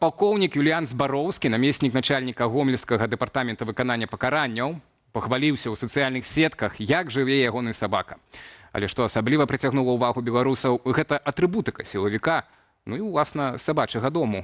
Падпалкоўнік Юліян Збароўскі, намеснік начальніка гомельскага дэпартамента выканання пакаранняў, пахваліўся ў сацыяльных сетках, як жыве ягоны сабака. Але што асабліва прыцягнула ўвагу беларусаў, гэта атрыбутыка сілавіка, ну і, уласна, сабачага дому.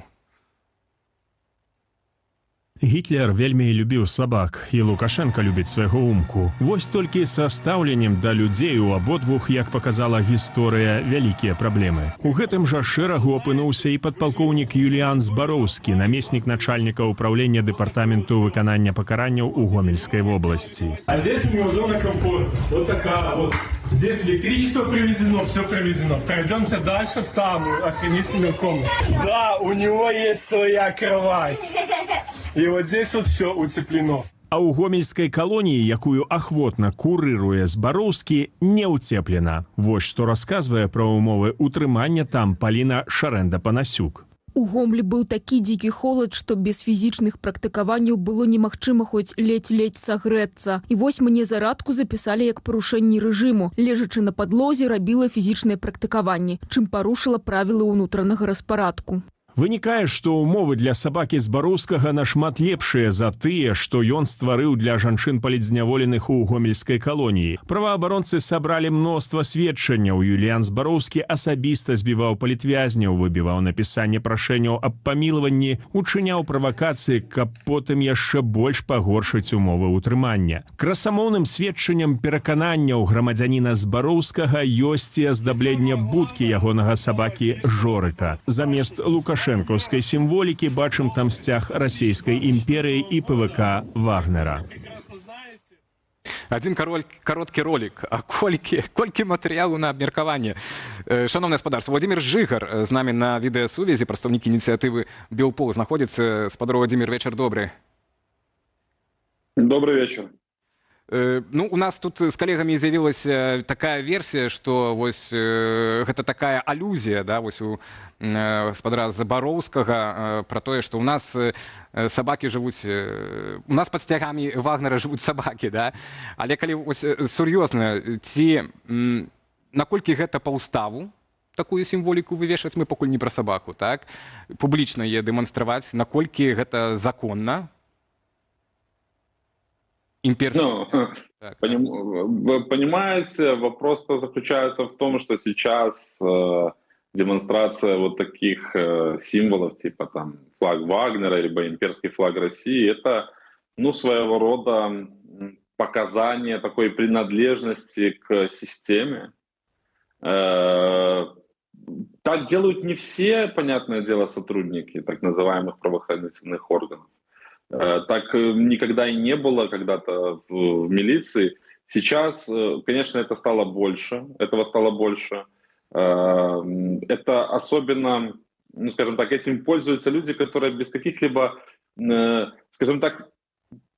Гітлер вельмі любіў сабак, і Лукашенко любіць свайго умку. Вось толькі са стаўленнем да людзей у абодвух, як паказала гісторыя, вялікія праблемы. У гэтым жа шэрагу апынуўся і падпалкоўнік Юліян Збароўскі, намеснік начальніка ўправлення дэпартаменту выканання пакаранняў у Гомельскай вобласці. А здесь у него зона комфорта. Вот такая вот. Здесь электричество привезено, все привезено. Пройдемте дальше в самую охренительную комнату. Да, у него есть своя кровать. И вот здесь вот все утеплено. А ў гомельскай калоніі, якую ахвотна курыруе Збароўскі, не ўцеплена. Вось што расказвае пра ўмовы утрымання там Паліна Шарэнда-Панасюк. У Гомлі быў такі дзікі холад, што без фізічных практыкаванняў было немагчыма хоць ледзь-ледзь сагрэцца. І вось мне зарадку запісалі як парушэнне рэжыму. Лежачы на падлозе, рабіла фізічныя практыкаванні, чым парушыла правілы ўнутранага распарадку. Вынікае, што ўмовы для сабакі Збароўскага нашмат лепшыя за тыя, што ён стварыў для жанчын палітзняволеных у гомельскай калоніі. Праваабаронцы сабралі мноства сведчанняў. Юліян Збароўскі асабіста збіваў палітвязняў, выбіваў напісанне прашэнняў аб памілаванні, учыняў правакацыі, каб потым яшчэ больш пагоршыць умовы ўтрымання. Красамоўным сведчаннем перакананняў грамадзяніна Збароўскага ёсць і аздабленне будкі ягонага сабакі Жорыка. Замест лукашэнкаўскай сімволікі бачым там сцяг расійскай імперыі і ПВК Вагнера. Один короткі ролик, а колькі матэрыялу на абмеркаванне. Шановне гаспадарства, Владимир Жыгар з намі на відэасувязі, прадстаўнік ініцыятывы Белпол знаходзіцца. Спадар Владимир, вечар добры. Добрый вечер. Ну, у нас тут з калегамі з'явілася такая версія, што вось гэта такая алюзія, да, вось у гаспадара Збароўскага пра тое, што у нас сабакі жывуць, у нас пад сцягамі Вагнера жывуць сабакі, да? Але калі вось сур'ёзна, ці наколькі гэта па ўставу такую сімволіку вывешваць, мы пакуль не пра сабаку, так? Публічна яе дэманстраваць, наколькі гэта законна? Понимаете, вопрос заключается в том, что сейчас демонстрация вот таких символов, типа там флаг Вагнера, либо имперский флаг России, это, ну, своего рода показание такой принадлежности к системе. Так делают не все, понятное дело, сотрудники так называемых правоохранительных органов. Так никогда и не было когда-то в милиции. Сейчас, конечно, это стало больше, этого стало больше. Это особенно, ну, скажем так, этим пользуются люди, которые без каких-либо, скажем так,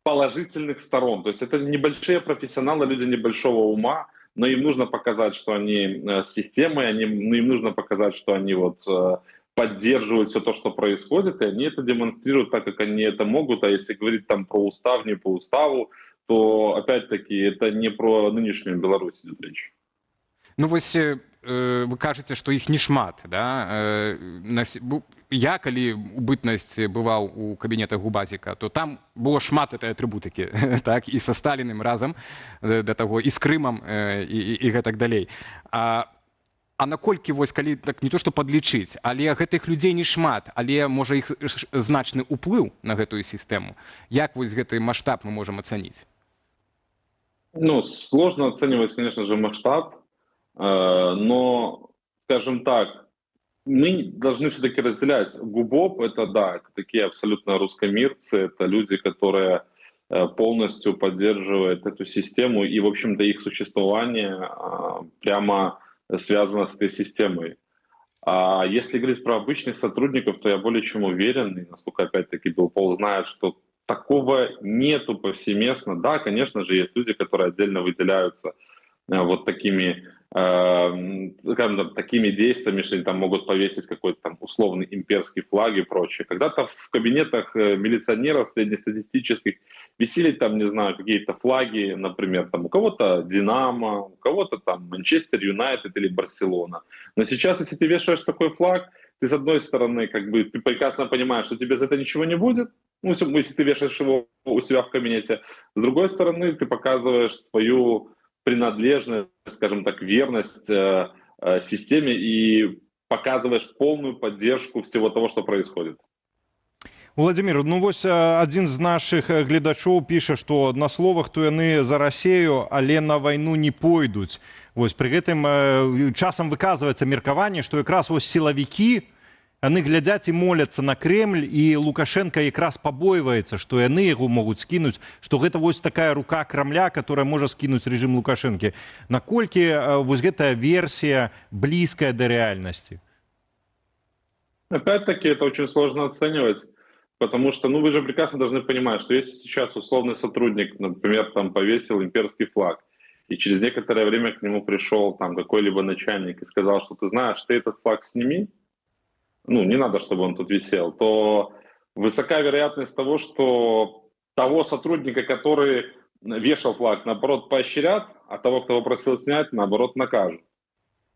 положительных сторон. То есть это небольшие профессионалы, люди небольшого ума, но им нужно показать, что они с системой, им нужно показать, что они вот поддерживают все то, что происходит, и они это демонстрируют так, как они это могут. А если говорить там про устав, не по уставу, то, опять-таки, это не про нынешнюю Беларусь идет речь. Ну, вось вы кажаце, што іх не шмат, да? Я, калі у бытнасць бываў у кабінетах Губазіка, то там было шмат этой атрыбутыкі, так, і са Сталіным разам да таго, і з Крымам, і гэтак далей. А наколькі, вось, калі так не то што падлічыць, але гэтых людзей не шмат, але, можа, іх значны ўплыў на гэтую сістэму. Як вось гэты маштаб мы можам ацаніць? Ну, сложно оценивать, конечно же, масштаб, но, скажем так, мы должны все-таки разделять. ГУБОП — это, да, это такие абсолютно русскомирцы, это люди, которые полностью поддерживают эту систему, и, в общем-то, их существование прямо связано с этой системой. А если говорить про обычных сотрудников, то я более чем уверен, и насколько, опять-таки, Белпол знает, что такого нету повсеместно. Да, конечно же, есть люди, которые отдельно выделяются вот такими, скажем так, такими действиями, что они там могут повесить какой-то там условный имперский флаг и прочее. Когда-то в кабинетах милиционеров среднестатистических висели там, не знаю, какие-то флаги, например, там у кого-то Динамо, у кого-то там Манчестер Юнайтед или Барселона. Но сейчас, если ты вешаешь такой флаг, ты с одной стороны, как бы, ты прекрасно понимаешь, что тебе за это ничего не будет, ну, если ты вешаешь его у себя в кабинете. С другой стороны, ты показываешь свою принадлежность, скажем так, верность системе и показываешь полную поддержку всего того, что происходит. Владимир, ну вось адзін з нашых гледачоў піша, што на словах то яны за Расею, але на вайну не пойдуць. Вось пры гэтым часам выказваецца меркаванне, што якраз вось сілавікі, яны глядзяць і моляцца на Кремль, і Лукашенко якраз пабойваецца, што яны яго могуць скінуць, што гэта вось такая рука Крамля, которая можа скінуць рэжым Лукашэнкі. Наколькі вось гэтая версія блізкая да рэальнасці? Опять-таки, это очень сложно оценивать. Потому что, ну, вы же прекрасно должны понимать, что если сейчас условный сотрудник, например, там повесил имперский флаг, и через некоторое время к нему пришел там какой-либо начальник и сказал, что ты знаешь, ты этот флаг сними, ну, не надо, чтобы он тут висел, то высока вероятность того, что того сотрудника, который вешал флаг, наоборот, поощрят, а того, кто его просил снять, наоборот, накажут.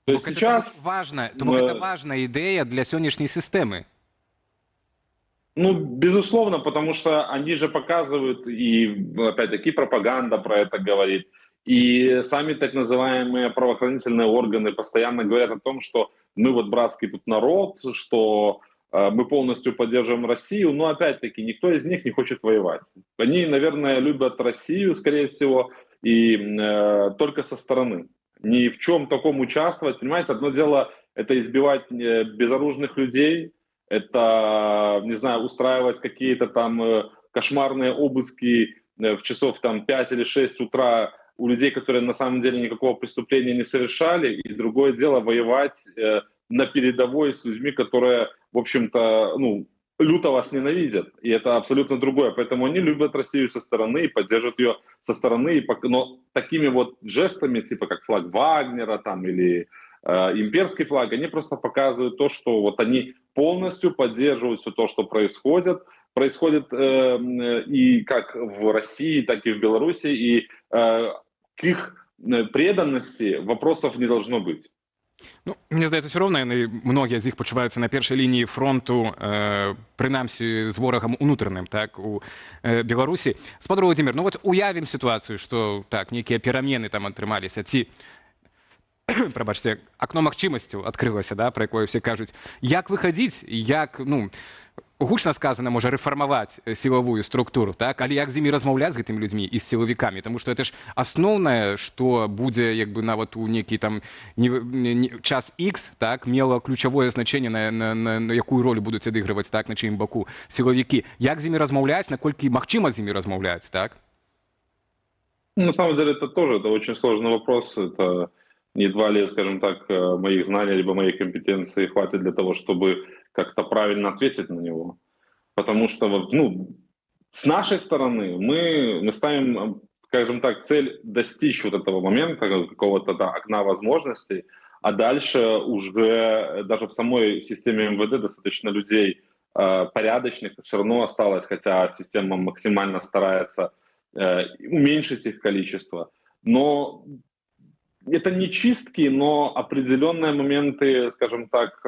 То есть сейчас... Это важная идея для сегодняшней системы. Ну, безусловно, потому что они же показывают, и опять-таки пропаганда про это говорит, и сами так называемые правоохранительные органы постоянно говорят о том, что мы вот братский тут народ, что мы полностью поддерживаем Россию, но опять-таки никто из них не хочет воевать. Они, наверное, любят Россию, скорее всего, и только со стороны. Ни в чем таком участвовать, понимаете, одно дело это избивать безоружных людей, это, не знаю, устраивать какие-то там кошмарные обыски в часов там 5 или 6 утра у людей, которые на самом деле никакого преступления не совершали. И другое дело воевать на передовой с людьми, которые, в общем-то, ну, люто вас ненавидят. И это абсолютно другое. Поэтому они любят Россию со стороны и поддерживают ее со стороны. Но такими вот жестами, типа как флаг Вагнера там или... имперский флаг, они просто показывают то, что вот они полностью поддерживают все то, что происходит. Происходит и как в России, так и в Беларуси, и к их преданности вопросов не должно быть. Ну, мне здаецца, все роўна яны многія з іх пачуваюцца на першай лініі фронту, прынамсі з ворагам унутраным, так, у Беларусі. Спадар Владимир, ну вот уявім сітуацыю, што так, нейкія перамены там атрымаліся, ці прабачце, акно магчымасцяў адкрылася, да, пра якое ўсе кажуць. Як выхадзіць, як, ну, гучна сказана, можа рэфармаваць сілавую структуру, так, але як з імі размаўляць з гэтымі людзьмі і з сілавікамі, таму што гэта ж асноўнае, што будзе, як бы, нават у нейкі там час X, так, мела ключавое значэнне, на якую ролю будуць адыгрываць, так, на чыім баку сілавікі. Як з імі размаўляць, наколькі магчыма з імі размаўляць, так? Ну, на самом деле, это очень сложный вопрос, это... Едва ли, скажем так, моих знаний либо моей компетенции хватит для того, чтобы как-то правильно ответить на него. Потому что, вот, ну, с нашей стороны мы ставим, скажем так, цель достичь вот этого момента, какого-то окна возможностей, а дальше уже даже в самой системе МВД достаточно людей порядочных все равно осталось, хотя система максимально старается уменьшить их количество. Но это не чистки, но определенные моменты, скажем так,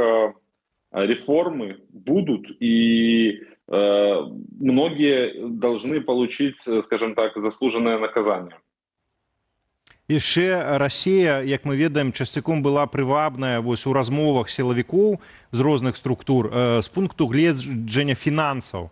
реформы будут, и многие должны получить, скажем так, заслуженное наказание. Яшчэ Расія, як мы ведаем, часцяком была прывабная вось у размовах сілавікоў з розных структур з пункту гледжання фінансаў.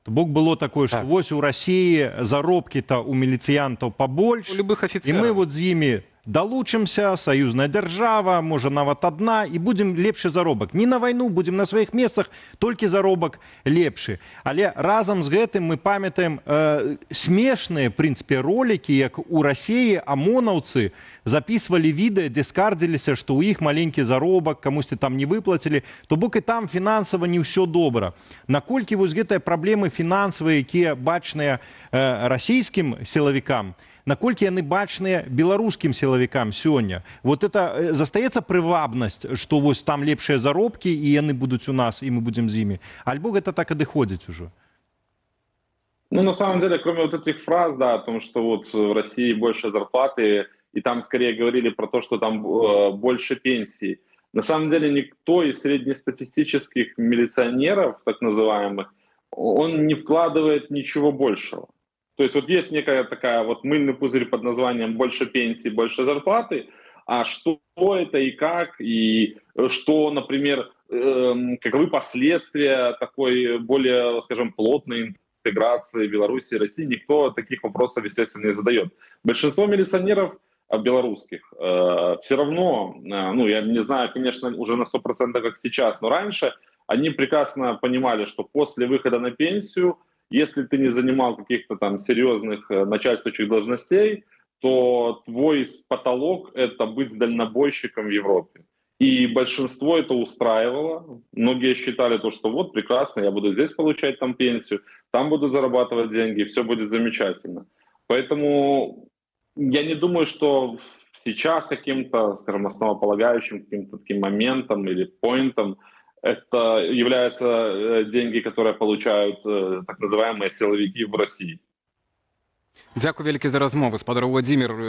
То бок было такое, што вось у Расіі заробкі-то у міліцыянтаў пабольш, і мы вот з імі далучымся, саюзная дзяржава, можа нават адна, і будзем лепшы заробак. Не на вайну, будзем на сваіх месцах, толькі заробак лепшы. Але разам з гэтым мы памятаем смешныя, в прынцыпе, ролікі, як у Расіі амонаўцы записывалі відэа, дзе скардзіліся, што ў іх маленькі заробак, камусьці там не выплацілі, то бок і там фінансава не ўсё добра. Наколькі вось гэтыя праблемы фінансавыя, якія бачныя расійскім сілавікам, наколькі яны бачныя беларускім сілавікам сёння? Вот это застаецца прывабнасць, што вось там лепшыя заробкі і яны будуць у нас, і мы будзем з імі? Альбо гэта так адыходзіць ужо? Ну, на самом деле, кроме вот этих фраз, да, о том, что вот в России больше зарплаты, и там скорее говорили про то, что там больше пенсий. на самом деле никто из среднестатистических милиционеров, так называемых, он не вкладывает ничего большего. То есть вот есть некая такая вот мыльный пузырь под названием «больше пенсии, больше зарплаты», а что это и что, например, каковы последствия такой более, скажем, плотной интеграции Беларуси и России, никто таких вопросов, естественно, не задает. Большинство милиционеров белорусских все равно, ну, я не знаю, конечно, уже на 100% как сейчас, но раньше они прекрасно понимали, что после выхода на пенсию, если ты не занимал каких-то там серьезных начальствующих должностей, то твой потолок – это быть дальнобойщиком в Европе. И большинство это устраивало. Многие считали то, что вот прекрасно, я буду здесь получать там пенсию, там буду зарабатывать деньги, все будет замечательно. Поэтому я не думаю, что сейчас каким-то, скажем, основополагающим каким-то таким моментом или поинтом это являются деньги, которые получают так называемые силовики в России. Дякую вялікі за размову. Спадар Владзімір